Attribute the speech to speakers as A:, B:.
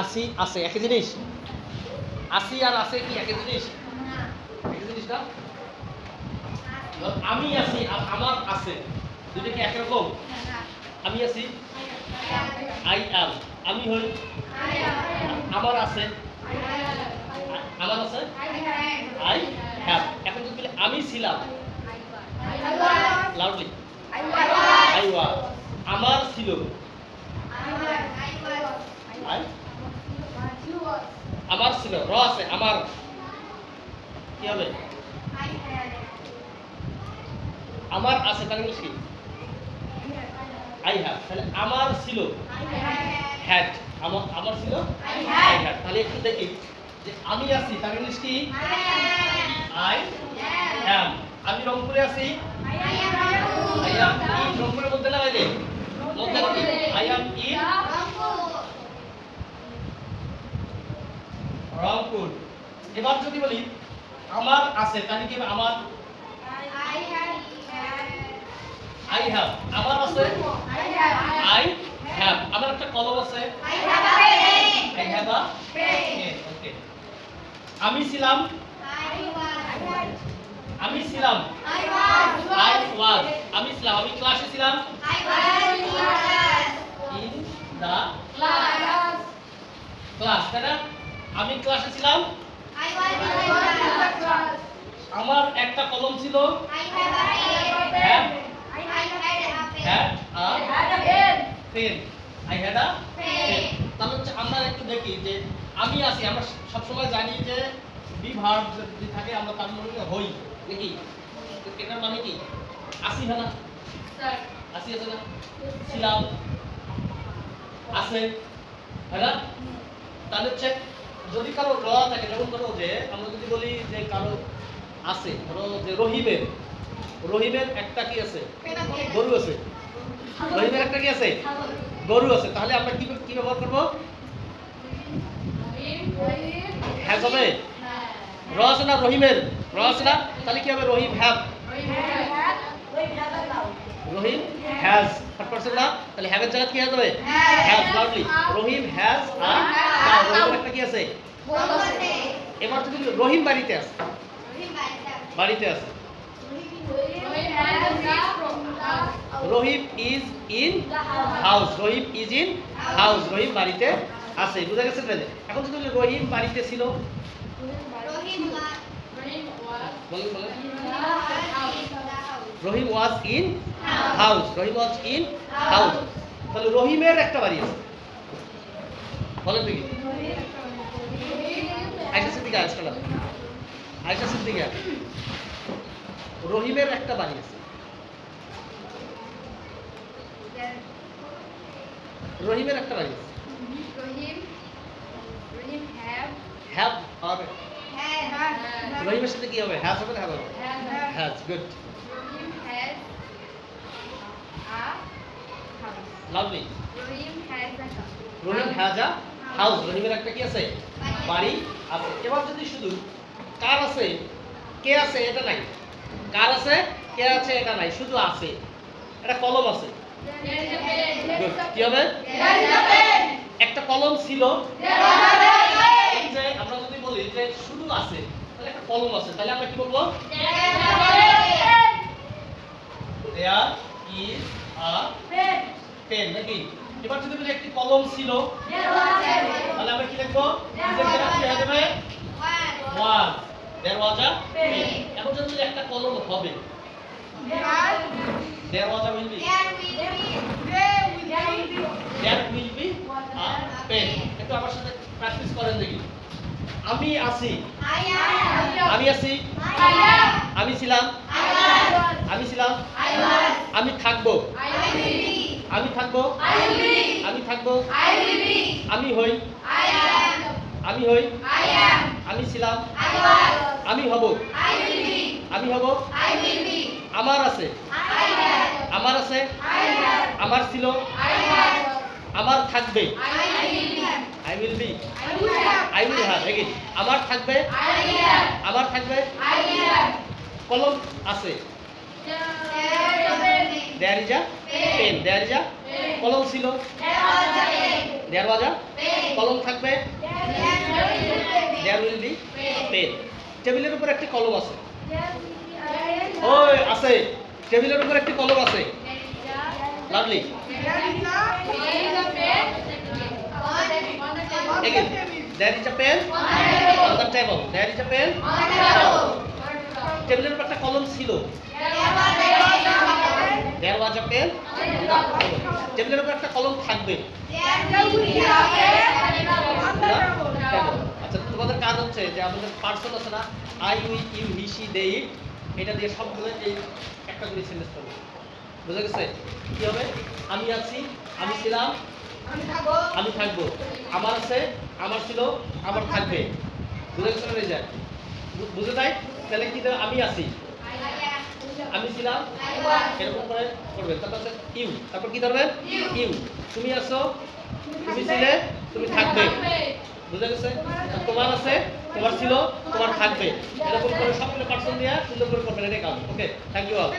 A: আসি আছে একই জিনিস? আসি আর আছে কি একই জিনিস? একই জিনিস না? আমি আছি আর আমার আছে, দুটো কি একরকম? আমি আছি, আই অ্যাম। আমি হই, আমার আছে, আমার আছে, আই হ্যাভ। এখন যদি বলি আমি ছিলাম, লাউডলি, আই ওয়াজ। আমার ছিল, আই, আমার ছিল, র আছে, আমার কি হবে? আমার আছে, তার ইংলিশ কি? I have. তাহলে আমার ছিল, হ্যাড। আমার ছিল, আই হ্যাড। তাহলে একটু দেখি যে আমি আছি, তার ইংলিশ কি? I am. আমি রংপুরে আছি, আই অ্যাম ইন। রংপুরের মধ্যে না বাইরে? মধ্যে কি? I am in Rangpur. এবার যদি বলি আমার আছে, তাহলে কি আমার? I have. আমার আছে, আই হ্যাভ। আমার একটা কলম আছে, আই হ্যাভ আ পেন। ওকে। আমি ছিলাম, আমি ছিলাম, আই ওয়াজ। আমি ছিলাম, আমি ক্লাসে ছিলাম, ইন দা ক্লাস। তাই না? আমি ক্লাসে ছিলাম, আমার একটা কলম ছিল, have pen. I had a pen. তাহলে হচ্ছে আমরা একটু দেখি যে আমি আছি, আমরা সবসময় জানি যে বি ভার্ব যদি থাকে আমরা তার মানে হই নাকি? এটার মানে কি? আসি হয় না? আসি আছে না? ছিলাম, আছে, হয় না? তাহলে হচ্ছে যদি কারো র থাকে, যেমন ধরো যে আমরা যদি বলি যে কারো আছে, ধরো যে রহিমের একটা কি আছে? গরু আছে। রহিমের একটা কি আছে? গরু আছে। তাহলে আমরা কি ব্যবহার করব? হ্যাজ হবে। র আছে না রহিমের? র আছে না? তাহলে কি হবে? Rahim have. Rahim has third person না? তাহলে হ্যাভ এর জায়গায় কি হবে? Has. Loudly, Rahim has a cow. রহিমের একটা কি আছে? গরু আছে। এবার যদি রহিম বাড়িতে আছে, বাড়িতে আছে। Rahim is in house. Rahim is in house. Rahim বাড়িতে আছে। বুঝা গেছে? এখন যদি বলি রহিম বাড়িতে ছিল, Rahim was in house. Rahim was in house. তাহলে রহিমের একটা বাড়ি আছে। বলেন দেখি। আয়শা সিদ্দিকা, আয়শা সিদ্দিকা, রহিমের একটা বাড়ি আছে। রহিমের একটা বাড়ি আছে। হ্যাভ হবে। রহিমের সাথে কি হবে? হ্যাজ হবে না? হ্যাভ হবে? Has. Good. Lovely. Rahim has a house. রহিমের একটা কি আছে? বাড়ি আছে। এবার যদি শুধু কার আছে, কে আছে এটা নাই, কার আছে, কে আছে এটা নাই, শুধু আছে, একটা কলম আছে। কি হবে? একটা কলম ছিল। যে আমরা যদি বলি যে শুধু আছে, তাহলে একটা কলম আছে, তাহলে আমরা কি বলবো? There is a pen নাকি? এবার যদি বলি একটি কলম ছিল, তাহলে আমরা কি লিখবো? নিজের জায়গা কি হয়ে যাবে? Was. There was a pen. এখন যদি একটা কলম হবে, there was a will be. There will be a pen. একটু আমার সাথে প্র্যাকটিস করেন দেখি। আমি আছি, আমি আছি, আমি ছিলাম, আমি ছিলাম, আমি থাকবো, আমি থাকবো, আমি থাকবো, আমি হই, আমি হই, আমি ছিলাম, আমি হব, আমি হব, আমার আছে, আমার আছে, আমার ছিল, আমার থাকবে, I will be, I will have. Again, আমার থাকবে, আমার থাকবে, কলম আছে, there is a pen, there is a কলম ছিল, দেয়ার ওয়াজ আ কলম থাকবে, দেয়ার উইল বি পেন। টেবিলের উপর একটি কলম আছে, ওই আছে, টেবিলের উপর একটি কলম আছে। Lovely. Again, there is a pen on the table. There is a pen. টেবিলের উপর একটা কলম ছিল। There was a pen on the table. টেবিলের উপর একটা কলম থাকবে। আচ্ছা, তোমাদের কাজ হচ্ছে যে আমাদের পার্সন আছে না, I, we, you, he, she, they, it, এটা দিয়ে সবগুলো এই একটা করে সেন্টেন্স করবে। বুঝা গেছে? কি হবে? আমি আছি, আমি ছিলাম, আমি থাকবো, আমার আছে, আমার ছিল, আমার থাকবে। বুঝে গেছে না? যায় বুঝে যায়? তাহলে কি দেবে? আমি আছি, আমি ছিলাম, এরকম করে করবেন। তারপর ইউ, তারপর কি ধরবেন? ইউ। তুমি আছো, তুমি ছিলে, তুমি থাকবে। বুঝা গেছে? তোমার আছে, তোমার ছিল, তোমার থাকবে। এরকম করে সবগুলো পার্সন দিয়ে সুন্দর করে করবেন। এটাই কাজ। ওকে, থ্যাংক ইউ অল।